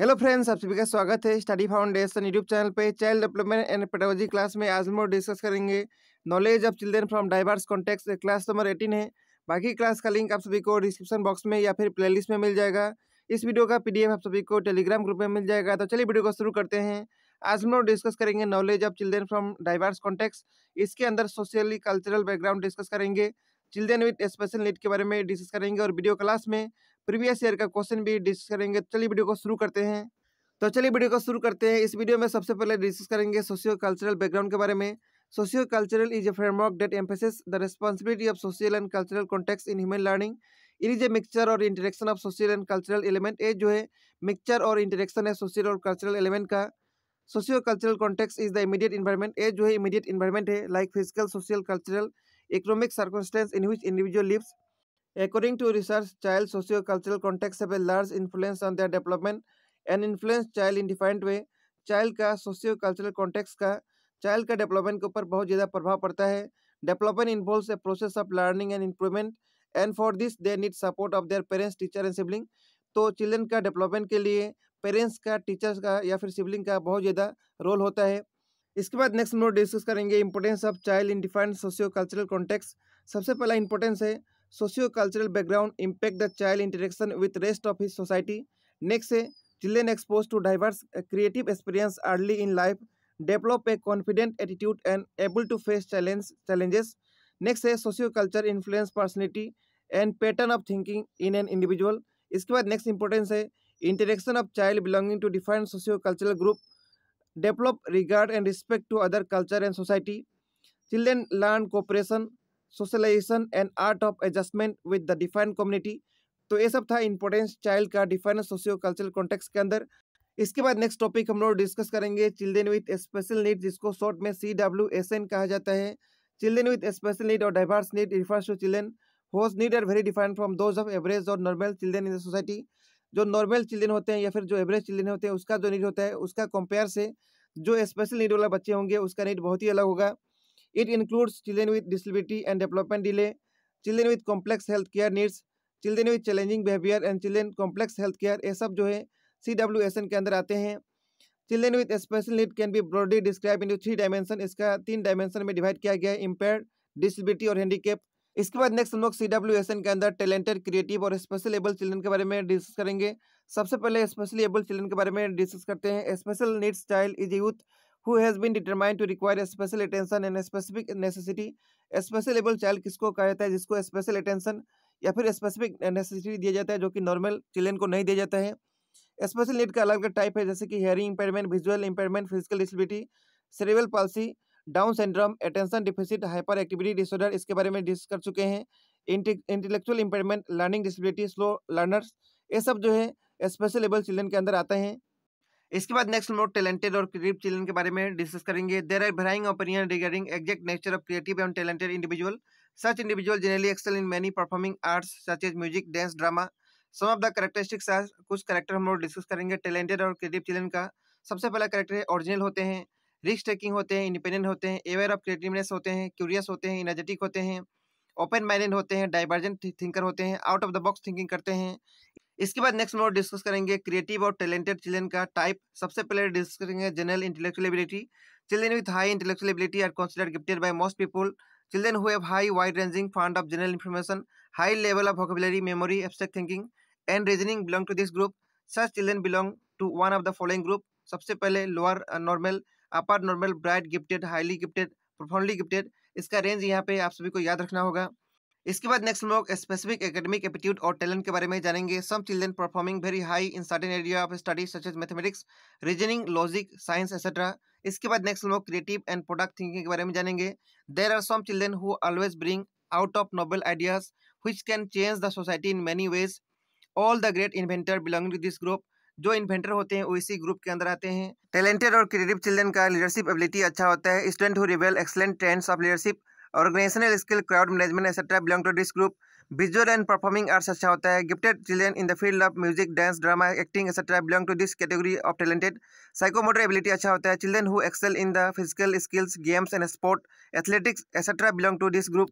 Hello friends, आप सभी का स्वागत है स्टडी फाउंडेशन यूट्यूब चैनल पे। Child development and pedagogy class में आज हम लोग डिस्कस करेंगे knowledge of children from diverse context. Class number 18 है। बाकी क्लास का लिंक आप सभी को डिस्क्रिप्शन बॉक्स में या फिर प्लेलिस्ट में मिल जाएगा। इस वीडियो का पीडीएफ आप सभी को टेलीग्राम ग्रुप में मिल जाएगा। तो चलिए वीडियो को शुरू करते हैं। आज हम लोग डिस्कस करेंगे knowledge of children from diverse context. इसके अंदर सोशली कल्चरल बैकग्राउंड डिस्कस करेंगे, चिल्ड्रन विद स्पेशल नीड के बारे में डिस्कस करेंगे और वीडियो क्लास में प्रीवियस ईयर का क्वेश्चन भी डिस्कस करेंगे। चलिए वीडियो को शुरू करते हैं। तो चलिए वीडियो को शुरू करते हैं। इस वीडियो में सबसे पहले डिस्कस करेंगे सोशियो कल्चरल बैकग्राउंड के बारे में। Socio cultural is a framework that emphasis the responsibility of social and cultural context in human learning. It is a mixture और interaction of social and cultural element. ये जो है mixture और interaction है social और कल्चरल एलिमेंट का। Socio cultural context is the immediate environment. ये जो है इमीडिएट इन्वायरमेंट है, like physical, social, cultural, economic circumstance in which individual lives. According to research, child socio-cultural contexts have a large influence on their development and influence child in different way. Child का socio-cultural context का child का development के ऊपर बहुत ज़्यादा प्रभाव पड़ता है। Development involves a process of learning and improvement, and for this they need support of their parents, teacher and sibling. तो चिल्ड्रन का डेवलपमेंट के लिए पेरेंट्स का, टीचर्स का या फिर सिबलिंग का बहुत ज़्यादा रोल होता है। इसके बाद नेक्स्ट हम लोग डिस्कस करेंगे importance of child in defined socio cultural context. सबसे पहला इंपॉर्टेंस है socio cultural background impact the child interaction with rest of his society. Next है children expose to diverse creative experience early in life, develop a confident attitude and able to face challenges. Next है socio culture influence personality and pattern of thinking in an individual. इसके बाद next importance है interaction of child belonging to defined socio cultural group, develop regard and respect to other culture and society. Children learn cooperation, socialization and art of adjustment with the defined community. तो ये सब था importance child का defined socio cultural context के अंदर। इसके बाद next topic हम लोग डिस्कस करेंगे चिल्ड्रन विद स्पेशल नीड, जिसको शॉर्ट में CWSN कहा जाता है। चिल्ड्रन विद स्पेशल नीड और diverse need refers to children whose need are very defined from those of average और normal children in the society. जो नॉर्मल चिल्ड्रन होते हैं या फिर जो एवरेज चिल्ड्रन होते हैं उसका जो नीड होता है उसका कंपेयर से जो स्पेशल नीड वाला बच्चे होंगे उसका नीड बहुत ही अलग होगा। It includes children with disability and development delay, children with complex health care needs, children with challenging behaviour and children complex health care. ये सब जो है CWSN के अंदर आते हैं। Children with special need can be broadly describe into 3 dimension. इसका 3 dimension में डिवाइड किया गया है, इम्पेयर्ड, डिसेबिलिटी और हैंडीकेप। इसके बाद नेक्स्ट हम लोग CWSN के अंदर टैलेंटेड, क्रिएटिव और स्पेशल एबल चिल्ड्रन के बारे में डिस्कस करेंगे। सबसे पहले स्पेशली एबल चिल्ड्रन के बारे में डिस्कस करते हैं। Special needs child is youth who has been determined to require special attention and specific necessity। Special able child किसको कहा जाता है? जिसको स्पेशल अटेंशन या फिर स्पेसिफिक नेसेसिटी दिया जाता है, जो कि नॉर्मल चिल्ड्रन को नहीं दिया जाता है। स्पेशल नीड का अलग अलग टाइप है, जैसे कि hearing impairment, visual impairment, physical disability, cerebral palsy, down syndrome, attention deficit, hyper activity disorder. इसके बारे में डिस्कस कर चुके हैं। Intellectual impairment, learning disability, slow learners, ये सब जो है स्पेशल एबल चिल्ड्रन के अंदर आते हैं। इसके बाद नेक्स्ट हम लोग टैलेंटेड और क्रिएटिव चिल्ड्रन के बारे में डिस्कस करेंगे। There are varying opinion regarding exact nature of creative and talented individual. Such individual generally excel in many performing arts such as music, dance, drama. Some of the characteristics are, कुछ character हम लोग discuss करेंगे talented और creative children का। सबसे पहला character है original होते हैं, रिस्क टेकिंग होते हैं, इंडिपेंडेंट होते हैं, अवेयर ऑफ क्रिएटिवनेस होते हैं, क्यूरियस होते हैं, एनर्जेटिक होते हैं, ओपन माइंडेड होते हैं, डाइवर्जेंट थिंकर होते हैं, out of the box thinking करते हैं। इसके बाद नेक्स्ट हम लोग डिस्कस करेंगे क्रिएटिव और टैलेंटेड चिल्ड्रन का टाइप। सबसे पहले डिस्कस करेंगे general intellectual ability. Children with high intellectual ability are considered gifted by most people. Children who have high wide ranging fund of general information, high level of vocabulary, memory, abstract thinking and reasoning belong to this group. Such children belong to one of the following group. सबसे पहले lower normal, upper normal, bright gifted, highly gifted, profoundly gifted. इसका range यहाँ पे आप सभी को याद रखना होगा। इसके बाद नेक्स्ट हम लोग स्पेसिफिक एकेडमिक एप्टीट्यूड और टैलेंट के बारे में जानेंगे। Some children performing very high in certain area of study such as mathematics, reasoning, logic, science etcetera. इसके बाद नेक्स्ट हम लोग क्रिएटिव एंड प्रोडक्ट थिंकिंग के बारे में जानेंगे। There are some children who always bring out of noble ideas which can change the society in many ways. All the great inventor belonging to this group. जो inventor होते हैं वो इसी group के अंदर आते हैं। टैलेंटेड और क्रिएटिव चिल्ड्रन का लीडरशिप एबिलिटी अच्छा होता है। Student who reveal excellent trends of leadership, organisational skill, crowd management etcetera belong to this group. Visual and performing arts अच्छा होता है। Gifted children in the field of music, dance, drama, acting etcetera belong to this category of talented. Psychomotor ability अच्छा होता है। Children who excel in the physical skills, games and sport, athletics etcetera belong to this group.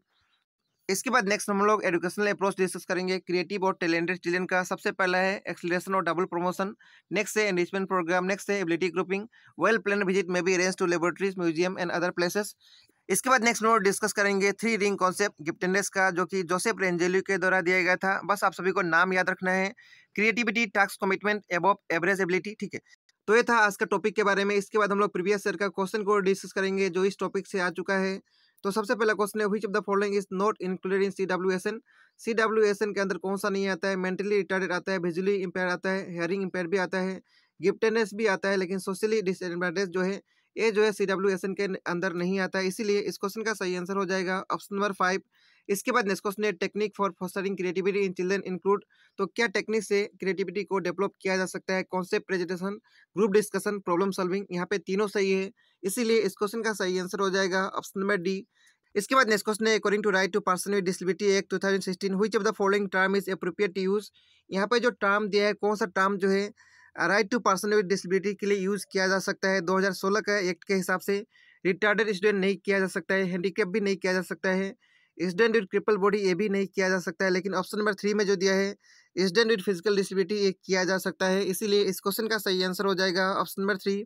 इसके बाद next हम लोग educational approach discuss करेंगे creative और talented children का। सबसे पहला है एक्सीलरेशन और डबल प्रमोशन, नेक्स्ट है एनरिचमेंट प्रोग्राम, नेक्स्ट है ability grouping, well plan visit में be arrange to laboratories, museum and other places. इसके बाद नेक्स्ट हम लोग डिस्कस करेंगे 3 रिंग कॉन्सेप्ट गिफ्टेडनेस का, जो कि जोसेफ रेंजेलियो के द्वारा दिया गया था। बस आप सभी को नाम याद रखना है, creativity, task, commitment, above average ability, ठीक है। तो ये था आज का टॉपिक के बारे में। इसके बाद हम लोग प्रीवियस ईयर का क्वेश्चन को डिस्कस करेंगे जो इस टॉपिक से आ चुका है। तो सबसे पहला क्वेश्चन है, which of the following is not included in CWSN। CWSN के अंदर कौन सा नहीं आता है? मेंटली रिटार्डेड आता है, विजुअली इंपेयर आता है, हियरिंग इंपेयर भी आता है, गिफ्टेडनेस भी आता है, लेकिन सोशली डिसएडवांटेज जो है ये जो है CWSN के अंदर नहीं आता है। इसीलिए इस क्वेश्चन का सही आंसर हो जाएगा ऑप्शन नंबर 5। इसके बाद नेक्स्ट क्वेश्चन है, technique for fostering creativity in children include. तो क्या टेक्निक से क्रिएटिविटी को डेवलप किया जा सकता है? Concept presentation, group discussion, problem solving. यहाँ पे तीनों सही है, इसीलिए इस क्वेश्चन का सही आंसर हो जाएगा ऑप्शन नंबर डी। इसके बाद नेक्स्ट क्वेश्चन है, according to right to person with disability act 2016 which of the following term is appropriate to use. यहाँ पे जो टर्म दिया है, कौन सा टर्म जो है right to person with disability के लिए यूज किया जा सकता है? 2016 का एक्ट के हिसाब से रिटार्डेड स्टूडेंट नहीं किया जा सकता है, हैंडीकैप भी नहीं किया जा सकता है, स्टूडेंट विद क्रिपल बॉडी ये भी नहीं किया जा सकता है, लेकिन ऑप्शन नंबर 3 में जो दिया है स्टूडेंट विद फिजिकल डिसेबिलिटी ये किया जा सकता है। इसीलिए इस क्वेश्चन का सही आंसर हो जाएगा ऑप्शन नंबर 3।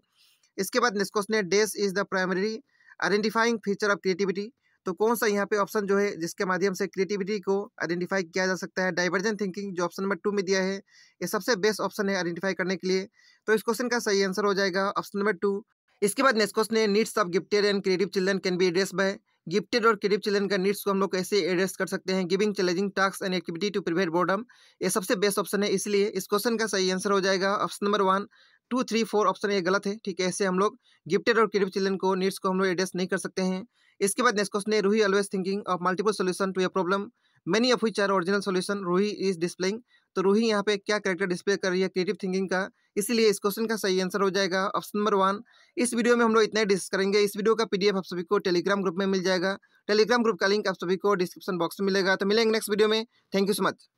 इसके बाद नेक्स्ट क्वेश्चन है, dash is the primary identifying feature of creativity. तो कौन सा यहाँ पे ऑप्शन जो है जिसके माध्यम से क्रिएटिविटी को आइडेंटिफाई किया जा सकता है? डाइवर्जेंट थिंकिंग, जो ऑप्शन नंबर 2 में दिया है, ये सबसे बेस्ट ऑप्शन है आइडेंटिफाई करने के लिए। तो इस क्वेश्चन का सही आंसर हो जाएगा ऑप्शन नंबर 2। इसके बाद नेक्स्ट क्वेश्चन है, needs of gifted and creative children can be address by. Gifted और क्रिएटिव चिल्ड्रन का नीड्स को हम लोग कैसे एड्रेस कर सकते हैं? Giving challenging task and activity to prevent boredom, ये सबसे बेस्ट ऑप्शन है, इसलिए इस क्वेश्चन का सही आंसर हो जाएगा ऑप्शन नंबर 1। 2, 3, 4 ऑप्शन ये गलत है, ठीक है। ऐसे हम लोग गिफ्टेड और क्रिएटिव चिल्ड्रन को नीड्स को हम लोग एड्रेस नहीं कर सकते हैं। इसके बाद नेक्स्ट क्वेश्चन है, Ruhi always thinking of multiple solution to a problem, many of which are original solution Ruhi is displaying. तो रूही यहाँ पे क्या कैरेक्टर डिस्प्ले कर रही है क्रिएटिव थिंकिंग का? इसलिए इस क्वेश्चन का सही आंसर हो जाएगा ऑप्शन नंबर 1। इस वीडियो में हम लोग इतना ही डिस्कस करेंगे। इस वीडियो का PDF आप सभी को टेलीग्राम ग्रुप में मिल जाएगा। टेलीग्राम ग्रुप का लिंक आप सभी को डिस्क्रिप्शन बॉक्स में मिलेगा। तो मिलेंगे नेक्स्ट वीडियो में। Thank you so much.